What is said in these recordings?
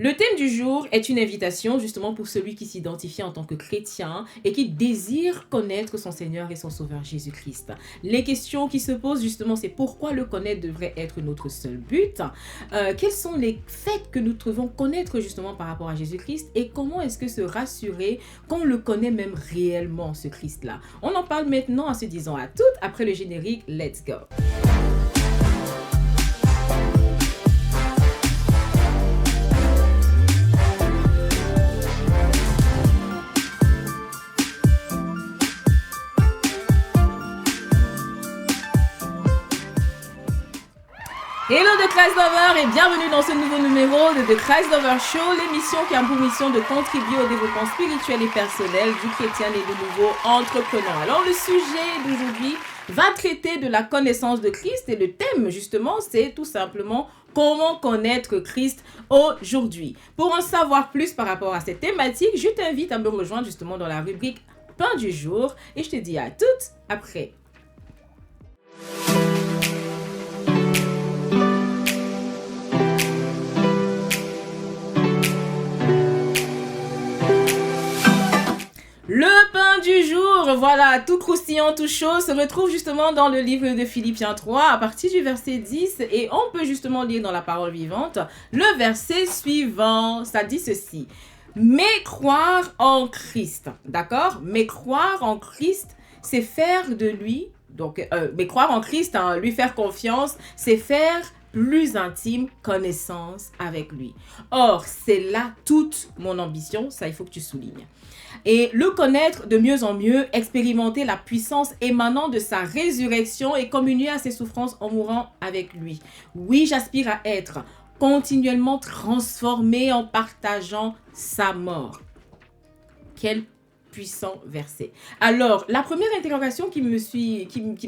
Le thème du jour est une invitation justement pour celui qui s'identifie en tant que chrétien et qui désire connaître son Seigneur et son Sauveur Jésus-Christ. Les questions qui se posent justement, c'est pourquoi le connaître devrait être notre seul but. Quels sont les faits que nous devons connaître justement par rapport à Jésus-Christ et comment est-ce que se rassurer qu'on le connaît même réellement, ce Christ-là. On en parle maintenant en se disant à toutes après le générique. Let's go! Hello The Christ Lover et bienvenue dans ce nouveau numéro de The Christ Lover Show, l'émission qui a pour mission de contribuer au développement spirituel et personnel du chrétien et de nouveaux entrepreneurs. Alors le sujet d'aujourd'hui va traiter de la connaissance de Christ et le thème justement c'est tout simplement comment connaître Christ aujourd'hui. Pour en savoir plus par rapport à cette thématique, je t'invite à me rejoindre justement dans la rubrique Pain du jour et je te dis à toutes après. Le pain du jour, voilà, tout croustillant, tout chaud, se retrouve justement dans le livre de Philippiens 3 à partir du verset 10 et on peut justement lire dans la parole vivante le verset suivant, ça dit ceci. Mais croire en Christ, d'accord? Mais croire en Christ, c'est faire de lui, donc, mais croire en Christ, lui faire confiance, c'est faire plus intime connaissance avec lui. Or, c'est là toute mon ambition, ça il faut que tu soulignes. Et le connaître de mieux en mieux, expérimenter la puissance émanant de sa résurrection et communier à ses souffrances en mourant avec lui. Oui, j'aspire à être continuellement transformé en partageant sa mort. Quel puissant verset. Alors, la première interrogation qui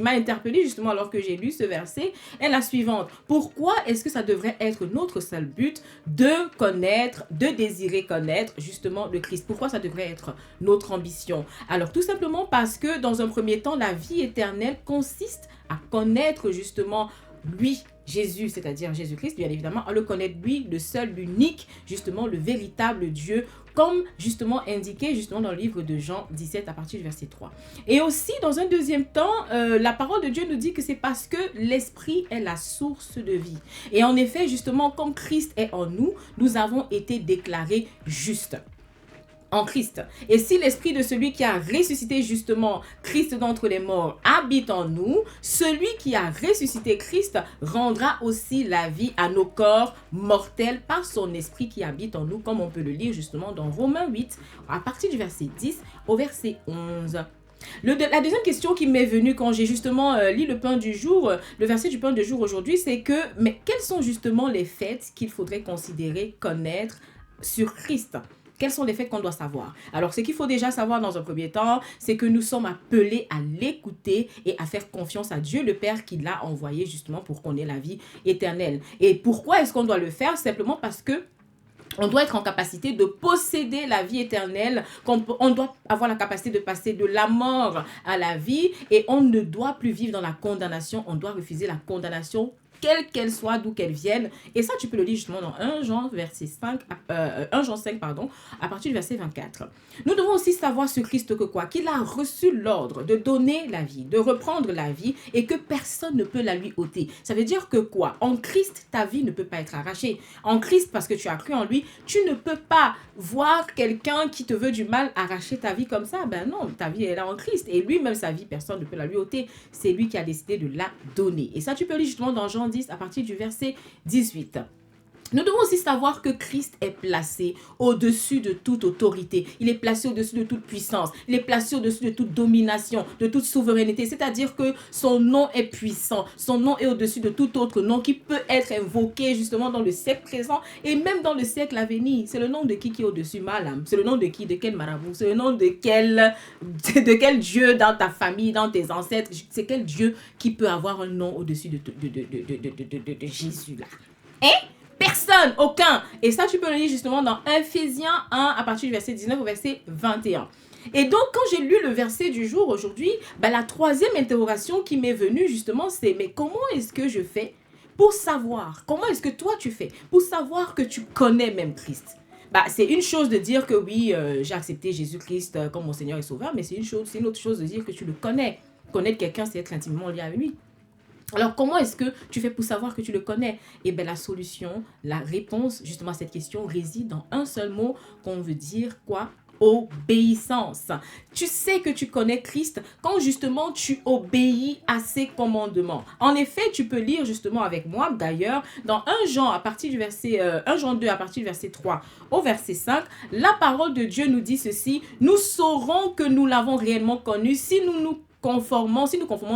m'a interpellée justement alors que j'ai lu ce verset est la suivante. Pourquoi est-ce que ça devrait être notre seul but de connaître, de désirer connaître justement le Christ? Pourquoi ça devrait être notre ambition? Alors, tout simplement parce que dans un premier temps, la vie éternelle consiste à connaître justement lui, Jésus, c'est-à-dire Jésus-Christ, bien évidemment, à le connaître lui, le seul, l'unique, justement, le véritable Dieu, comme justement indiqué justement dans le livre de Jean 17 à partir du verset 3. Et aussi, dans un deuxième temps, la parole de Dieu nous dit que c'est parce que l'Esprit est la source de vie. Et en effet, justement, comme Christ est en nous, nous avons été déclarés justes en Christ. Et si l'esprit de celui qui a ressuscité justement Christ d'entre les morts habite en nous, celui qui a ressuscité Christ rendra aussi la vie à nos corps mortels par son esprit qui habite en nous, comme on peut le lire justement dans Romains 8, à partir du verset 10 au verset 11. La deuxième question qui m'est venue quand j'ai justement lu le pain du jour, le verset du pain du jour aujourd'hui, c'est que, mais quels sont justement les faits qu'il faudrait considérer, connaître sur Christ ? Quels sont les faits qu'on doit savoir? Alors, ce qu'il faut déjà savoir dans un premier temps, c'est que nous sommes appelés à l'écouter et à faire confiance à Dieu, le Père qui l'a envoyé justement pour qu'on ait la vie éternelle. Et pourquoi est-ce qu'on doit le faire? Simplement parce que on doit être en capacité de posséder la vie éternelle, on doit avoir la capacité de passer de la mort à la vie et on ne doit plus vivre dans la condamnation, on doit refuser la condamnation quelle qu'elle soit, d'où qu'elle vienne. Et ça, tu peux le lire justement dans 1 Jean 5, à partir du verset 24. Nous devons aussi savoir ce Christ que quoi? Qu'il a reçu l'ordre de donner la vie, de reprendre la vie et que personne ne peut la lui ôter. Ça veut dire que quoi? En Christ, ta vie ne peut pas être arrachée. En Christ, parce que tu as cru en lui, tu ne peux pas voir quelqu'un qui te veut du mal arracher ta vie comme ça. Ben non, ta vie est là en Christ. Et lui-même, sa vie, personne ne peut la lui ôter. C'est lui qui a décidé de la donner. Et ça, tu peux lire justement dans Jean 10 à partir du verset 18. Nous devons aussi savoir que Christ est placé au-dessus de toute autorité. Il est placé au-dessus de toute puissance. Il est placé au-dessus de toute domination, de toute souveraineté. C'est-à-dire que son nom est puissant. Son nom est au-dessus de tout autre nom qui peut être invoqué justement dans le siècle présent et même dans le siècle à venir. C'est le nom de qui est au-dessus, Malam? C'est le nom de qui? De quel marabout? C'est le nom de quel Dieu dans ta famille, dans tes ancêtres? C'est quel Dieu qui peut avoir un nom au-dessus de Jésus là? Hein? Personne, aucun. Et ça, tu peux le lire justement dans Ephésiens 1 à partir du verset 19 au verset 21. Et donc, quand j'ai lu le verset du jour aujourd'hui, la troisième interrogation qui m'est venue justement, c'est mais comment est-ce que je fais pour savoir, comment est-ce que toi tu fais pour savoir que tu connais même Christ? C'est une chose de dire que oui, j'ai accepté Jésus-Christ comme mon Seigneur et Sauveur, mais c'est une autre chose de dire que tu le connais. Connaître quelqu'un, c'est être intimement lié à lui. Alors, comment est-ce que tu fais pour savoir que tu le connais? Eh bien, la solution, la réponse justement à cette question réside dans un seul mot qu'on veut dire quoi? Obéissance. Tu sais que tu connais Christ quand justement tu obéis à ses commandements. En effet, tu peux lire justement avec moi d'ailleurs dans 1 Jean à partir du verset 1 Jean 2 à partir du verset 3 au verset 5, la parole de Dieu nous dit ceci: nous saurons que nous l'avons réellement connu si nous conformons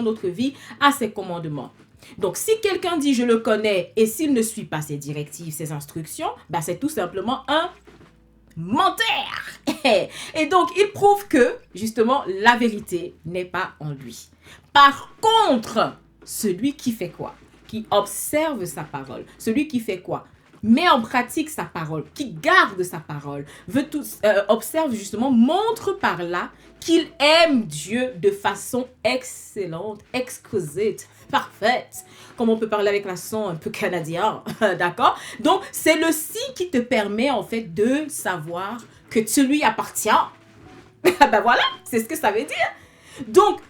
notre vie à ses commandements. Donc, si quelqu'un dit je le connais et s'il ne suit pas ses directives, ses instructions, c'est tout simplement un menteur. Et donc, il prouve que, justement, la vérité n'est pas en lui. Par contre, celui qui fait quoi? Qui observe sa parole. Celui qui fait quoi? Met en pratique sa parole, qui garde sa parole, observe justement, montre par là qu'il aime Dieu de façon excellente, exquisite, parfaite, comme on peut parler avec l'accent un peu canadien, d'accord? Donc, c'est le signe qui te permet en fait de savoir que tu lui appartiens. Voilà, c'est ce que ça veut dire. Donc,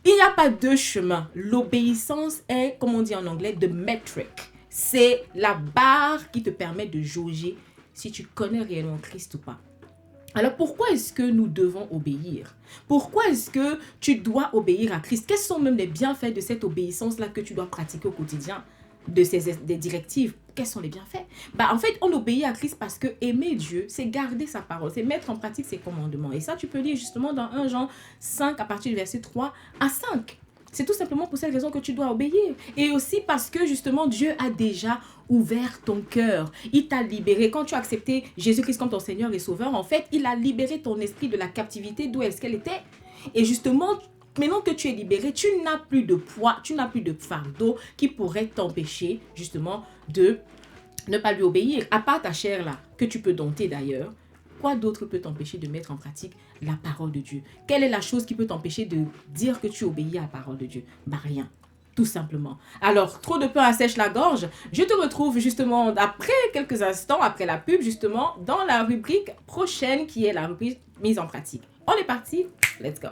il n'y a pas deux chemins. L'obéissance est, comme on dit en anglais, the metric. C'est la barre qui te permet de jauger si tu connais réellement Christ ou pas. Alors, pourquoi est-ce que nous devons obéir? Pourquoi est-ce que tu dois obéir à Christ? Quels sont même les bienfaits de cette obéissance-là que tu dois pratiquer au quotidien, des directives? Quels sont les bienfaits? En fait, on obéit à Christ parce que aimer Dieu, c'est garder sa parole, c'est mettre en pratique ses commandements. Et ça, tu peux lire justement dans 1 Jean 5 à partir du verset 3 à 5. C'est tout simplement pour cette raison que tu dois obéir. Et aussi parce que justement, Dieu a déjà ouvert ton cœur. Il t'a libéré. Quand tu as accepté Jésus-Christ comme ton Seigneur et Sauveur, en fait, il a libéré ton esprit de la captivité d'où est-ce qu'elle était. Et justement, maintenant que tu es libéré, tu n'as plus de poids, tu n'as plus de fardeau qui pourrait t'empêcher justement de ne pas lui obéir. À part ta chair là, que tu peux dompter d'ailleurs. Quoi d'autre peut t'empêcher de mettre en pratique la parole de Dieu? Quelle est la chose qui peut t'empêcher de dire que tu obéis à la parole de Dieu? Rien, tout simplement. Alors, trop de pain assèche la gorge. Je te retrouve justement après quelques instants, après la pub, justement, dans la rubrique prochaine qui est la rubrique mise en pratique. On est parti, let's go.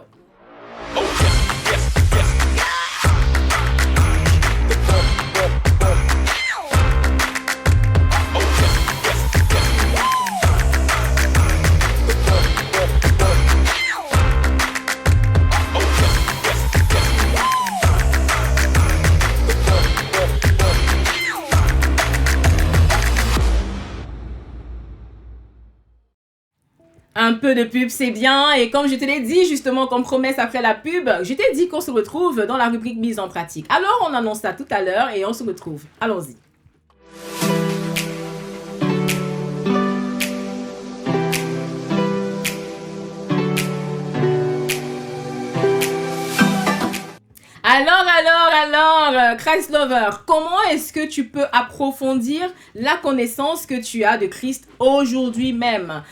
Un peu de pub, c'est bien. Et comme je te l'ai dit, justement, comme promesse après la pub, je t'ai dit qu'on se retrouve dans la rubrique mise en pratique. Alors, on annonce ça tout à l'heure et on se retrouve. Allons-y. Alors, Christ Lover, comment est-ce que tu peux approfondir la connaissance que tu as de Christ aujourd'hui même?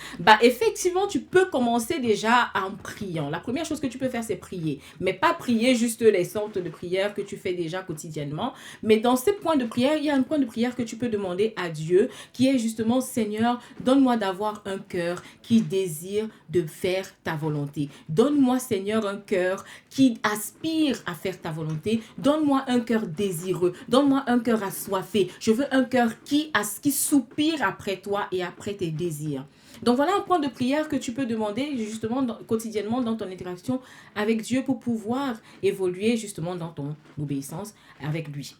Effectivement, tu peux commencer déjà en priant. La première chose que tu peux faire, c'est prier. Mais pas prier juste les sortes de prières que tu fais déjà quotidiennement. Mais dans ces points de prière, il y a un point de prière que tu peux demander à Dieu, qui est justement, Seigneur, donne-moi d'avoir un cœur qui désire de faire ta volonté. Donne-moi, Seigneur, un cœur qui aspire à faire ta volonté. Donne-moi un cœur désireux. Donne-moi un cœur assoiffé. Je veux un cœur qui soupire après toi et après tes désirs. Donc voilà un point de prière que tu peux demander justement quotidiennement dans ton interaction avec Dieu pour pouvoir évoluer justement dans ton obéissance avec lui.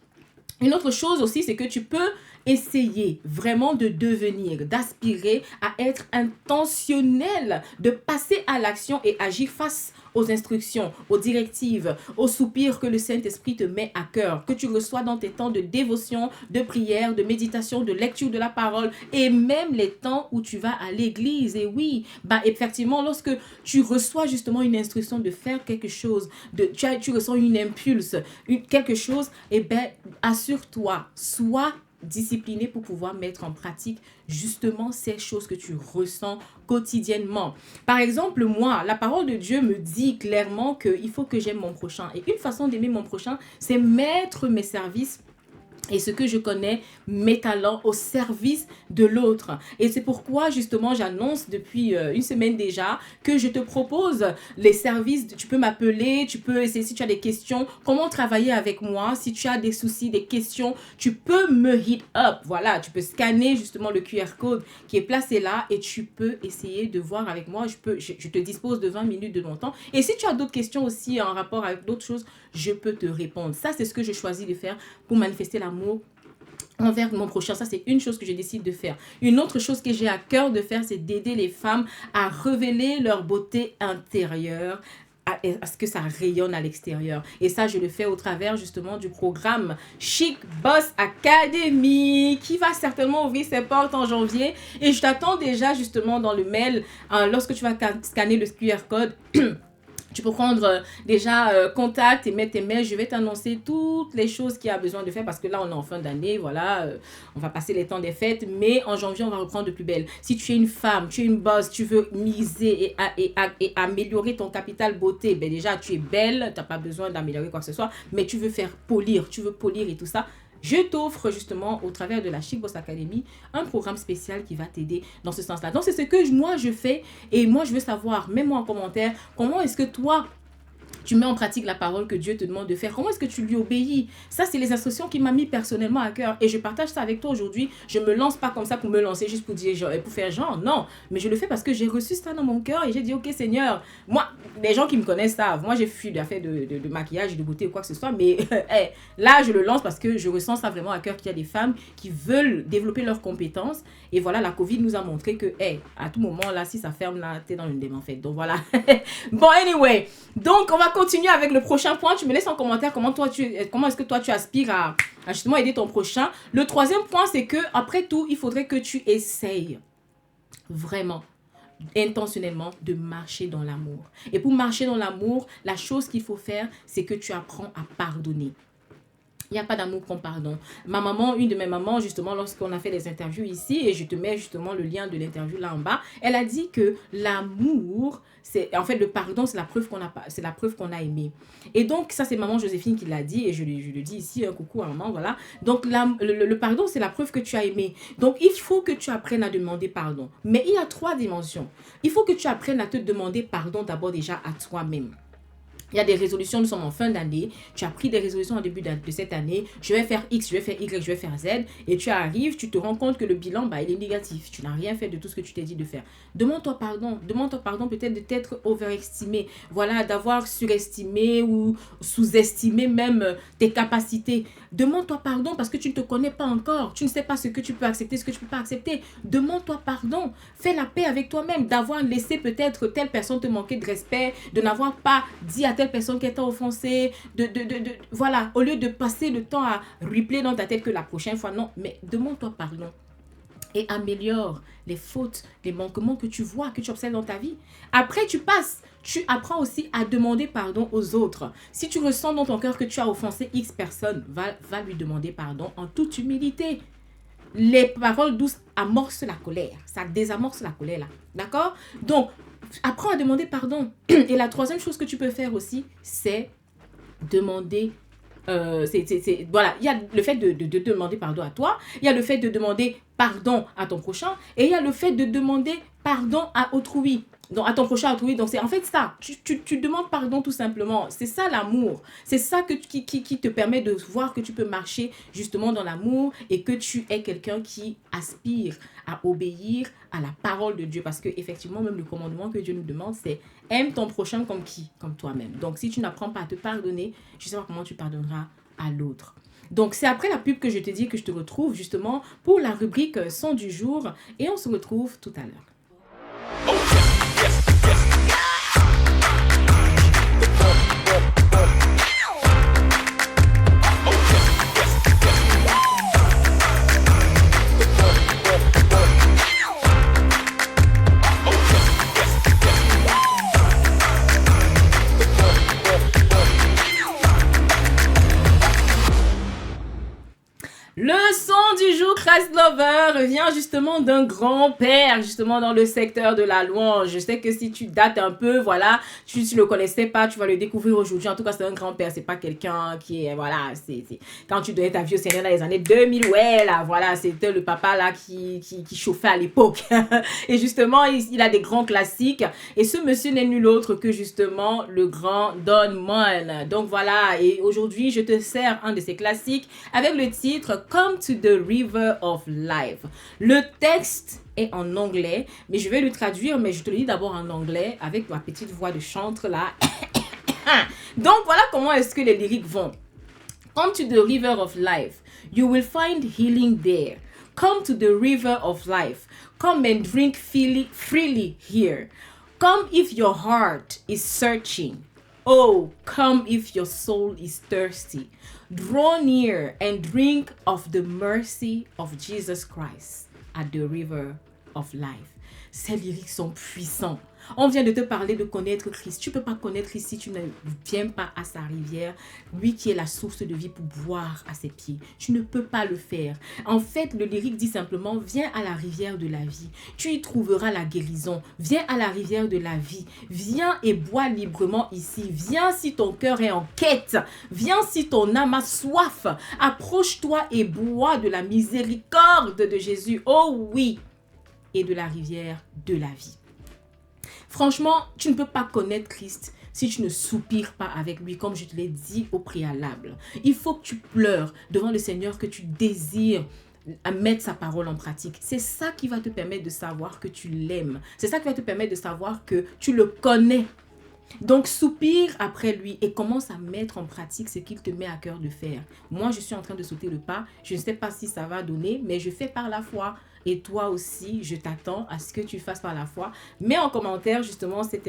Une autre chose aussi, c'est que tu peux essayer vraiment de devenir, d'aspirer à être intentionnel, de passer à l'action et agir face aux instructions, aux directives, aux soupirs que le Saint-Esprit te met à cœur, que tu reçois dans tes temps de dévotion, de prière, de méditation, de lecture de la parole et même les temps où tu vas à l'église. Et oui, effectivement, lorsque tu reçois justement une instruction de faire quelque chose, tu ressens une impulse, quelque chose, assure-toi, sois discipliné pour pouvoir mettre en pratique justement ces choses que tu ressens quotidiennement. Par exemple, moi, la parole de Dieu me dit clairement qu'il faut que j'aime mon prochain. Et une façon d'aimer mon prochain, c'est mettre mes services et ce que je connais, mes talents au service de l'autre. Et c'est pourquoi justement j'annonce depuis une semaine déjà que je te propose les services. Tu peux m'appeler, tu peux essayer si tu as des questions, comment travailler avec moi. Si tu as des soucis, des questions, tu peux me hit up. Voilà, tu peux scanner justement le QR code qui est placé là et tu peux essayer de voir avec moi. Je te dispose de 20 minutes de mon temps. Et si tu as d'autres questions aussi en rapport avec d'autres choses, je peux te répondre. Ça, c'est ce que je choisis de faire pour manifester l'amour envers mon prochain. Ça, c'est une chose que je décide de faire. Une autre chose que j'ai à cœur de faire, c'est d'aider les femmes à révéler leur beauté intérieure, à ce que ça rayonne à l'extérieur. Et ça, je le fais au travers justement du programme Chic Boss Academy qui va certainement ouvrir ses portes en janvier. Et je t'attends déjà justement dans le mail lorsque tu vas scanner le QR code. Tu peux prendre déjà contact et mettre tes mails. Je vais t'annoncer toutes les choses qu'il y a besoin de faire parce que là, on est en fin d'année. Voilà, on va passer les temps des fêtes. Mais en janvier, on va reprendre de plus belle. Si tu es une femme, tu es une boss, tu veux miser et améliorer ton capital beauté, ben déjà, tu es belle. Tu n'as pas besoin d'améliorer quoi que ce soit. Mais tu veux faire polir, tu veux polir et tout ça. Je t'offre justement au travers de la Chic Boss Academy un programme spécial qui va t'aider dans ce sens-là. Donc c'est ce que moi je fais et moi je veux savoir, mets-moi en commentaire, comment est-ce que toi tu mets en pratique la parole que Dieu te demande de faire. Comment est-ce que tu lui obéis? Ça, c'est les instructions qui m'a mis personnellement à cœur. Et je partage ça avec toi aujourd'hui. Je ne me lance pas comme ça pour me lancer, juste pour dire, pour faire genre. Non, mais je le fais parce que j'ai reçu ça dans mon cœur et j'ai dit, ok Seigneur, moi, les gens qui me connaissent savent. Moi, j'ai fui d'affaires de maquillage, de beauté ou quoi que ce soit. Mais là, je le lance parce que je ressens ça vraiment à cœur qu'il y a des femmes qui veulent développer leurs compétences. Et voilà, la Covid nous a montré que, à tout moment, là, si ça ferme, là, t'es dans une démon en fait. Donc voilà. Bon, anyway. Donc, on va continuer avec le prochain point. Tu me laisses en commentaire comment est-ce que toi tu aspires à justement aider ton prochain. Le troisième point, c'est que après tout, il faudrait que tu essayes vraiment intentionnellement de marcher dans l'amour. Et pour marcher dans l'amour, la chose qu'il faut faire, c'est que tu apprends à pardonner. Il n'y a pas d'amour comme pardon. Ma maman, une de mes mamans, justement, lorsqu'on a fait des interviews ici, et je te mets justement le lien de l'interview là en bas, elle a dit que l'amour, en fait, le pardon, c'est la preuve qu'on a aimé. Et donc, ça, c'est maman Joséphine qui l'a dit, et je le dis ici, coucou à maman, voilà. Donc, le pardon, c'est la preuve que tu as aimé. Donc, il faut que tu apprennes à demander pardon. Mais il y a 3 dimensions. Il faut que tu apprennes à te demander pardon d'abord déjà à toi-même. Il y a des résolutions, nous sommes en fin d'année. Tu as pris des résolutions au début de cette année. Je vais faire X, je vais faire Y, je vais faire Z. Et tu arrives, tu te rends compte que le bilan, il est négatif. Tu n'as rien fait de tout ce que tu t'es dit de faire. Demande-toi pardon. Demande-toi pardon peut-être de t'être overestimé. Voilà, d'avoir surestimé ou sous-estimé même tes capacités. Demande-toi pardon parce que tu ne te connais pas encore. Tu ne sais pas ce que tu peux accepter, ce que tu ne peux pas accepter. Demande-toi pardon. Fais la paix avec toi-même. D'avoir laissé peut-être telle personne te manquer de respect. De n'avoir pas dit à telle personne qui t'a offensé, voilà, au lieu de passer le temps à replay dans ta tête que la prochaine fois, non, mais demande-toi pardon et améliore les fautes, les manquements que tu vois, que tu observes dans ta vie. Après, tu apprends aussi à demander pardon aux autres. Si tu ressens dans ton cœur que tu as offensé X personne, va lui demander pardon en toute humilité. Les paroles douces amorcent la colère, ça désamorce la colère là, d'accord? Donc, apprends à demander pardon. Et la troisième chose que tu peux faire aussi, c'est demander. Voilà, il y a le fait de demander pardon à toi, il y a le fait de demander pardon à ton prochain, et il y a le fait de demander pardon à autrui. Donc, à ton prochain, à autrui. Donc, c'est en fait ça. Tu demandes pardon tout simplement. C'est ça l'amour. C'est ça qui te permet de voir que tu peux marcher justement dans l'amour et que tu es quelqu'un qui aspire à obéir à la parole de Dieu. Parce que effectivement, même le commandement que Dieu nous demande, c'est aime ton prochain comme qui? Comme toi-même. Donc, si tu n'apprends pas à te pardonner, je ne sais pas comment tu pardonneras à l'autre. Donc, c'est après la pub que je te dis que je te retrouve justement pour la rubrique son du jour. Et on se retrouve tout à l'heure. Le son du jour, Christ Love Lover vient justement d'un grand-père, justement dans le secteur de la louange. Je sais que si tu dates un peu, voilà, tu ne le connaissais pas, tu vas le découvrir aujourd'hui. En tout cas, c'est un grand-père, c'est pas quelqu'un qui est, voilà, c'est quand tu donnais ta vie au Seigneur dans les années 2000, ouais, là, voilà, c'était le papa là qui chauffait à l'époque. Et justement, il a des grands classiques. Et ce monsieur n'est nul autre que justement le grand Don Moen. Donc voilà, et aujourd'hui, je te sers un de ces classiques avec le titre Come to the River of Life. Le texte est en anglais, mais je vais le traduire, mais je te le dis d'abord en anglais avec ma petite voix de chantre là. Donc voilà comment est-ce que les lyriques vont. Come to the river of life. You will find healing there. Come to the river of life. Come and drink freely here. Come if your heart is searching. Oh, come if your soul is thirsty. Draw near and drink of the mercy of Jesus Christ at the river of life. Ces lyriques sont puissants. On vient de te parler de connaître Christ. Tu ne peux pas connaître Christ si tu ne viens pas à sa rivière, lui qui est la source de vie, pour boire à ses pieds. Tu ne peux pas le faire. En fait, le lyrique dit simplement, viens à la rivière de la vie. Tu y trouveras la guérison. Viens à la rivière de la vie. Viens et bois librement ici. Viens si ton cœur est en quête. Viens si ton âme a soif. Approche-toi et bois de la miséricorde de Jésus. Oh oui! Et de la rivière de la vie. Franchement, tu ne peux pas connaître Christ si tu ne soupires pas avec lui, comme je te l'ai dit au préalable. Il faut que tu pleures devant le Seigneur, que tu désires à mettre sa parole en pratique. C'est ça qui va te permettre de savoir que tu l'aimes. C'est ça qui va te permettre de savoir que tu le connais. Donc, soupire après lui et commence à mettre en pratique ce qu'il te met à cœur de faire. Moi, je suis en train de sauter le pas. Je ne sais pas si ça va donner, mais je fais par la foi. Et toi aussi, je t'attends à ce que tu fasses par la foi. Mets en commentaire justement cette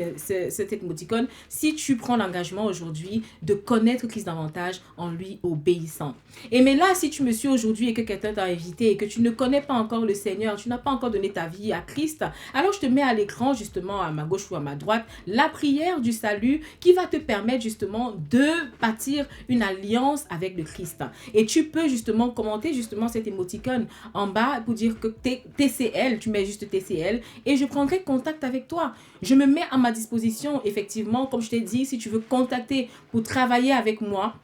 émoticône si tu prends l'engagement aujourd'hui de connaître Christ davantage en lui obéissant. Et mais là, si tu me suis aujourd'hui et que quelqu'un t'a invité et que tu ne connais pas encore le Seigneur, tu n'as pas encore donné ta vie à Christ, alors je te mets à l'écran justement à ma gauche ou à ma droite la prière du salut qui va te permettre justement de bâtir une alliance avec le Christ. Et tu peux justement commenter justement cette émoticône en bas pour dire que TCL, tu mets juste TCL et je prendrai contact avec toi. Je me mets à ma disposition, effectivement, comme je t'ai dit, si tu veux contacter pour travailler avec moi.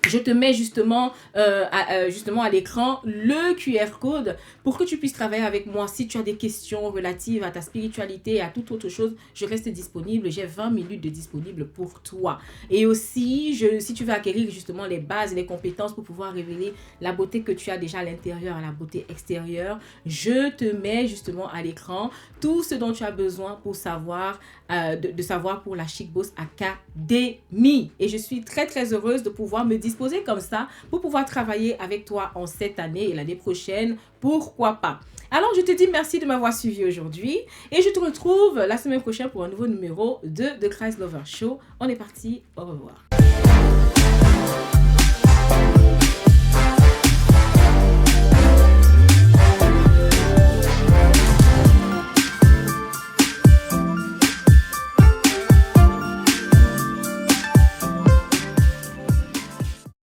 Je te mets justement à l'écran le QR code pour que tu puisses travailler avec moi. Si tu as des questions relatives à ta spiritualité et à toute autre chose, je reste disponible. J'ai 20 minutes de disponible pour toi. Et aussi, si tu veux acquérir justement les bases et les compétences pour pouvoir révéler la beauté que tu as déjà à l'intérieur, à la beauté extérieure, je te mets justement à l'écran tout ce dont tu as besoin pour savoir, de savoir pour la Chic Boss Academy. Et je suis très très heureuse de pouvoir me disposer comme ça pour pouvoir travailler avec toi en cette année et l'année prochaine, pourquoi pas. Alors je te dis merci de m'avoir suivi aujourd'hui et je te retrouve la semaine prochaine pour un nouveau numéro de The Christ Lover Show. On est parti, au revoir.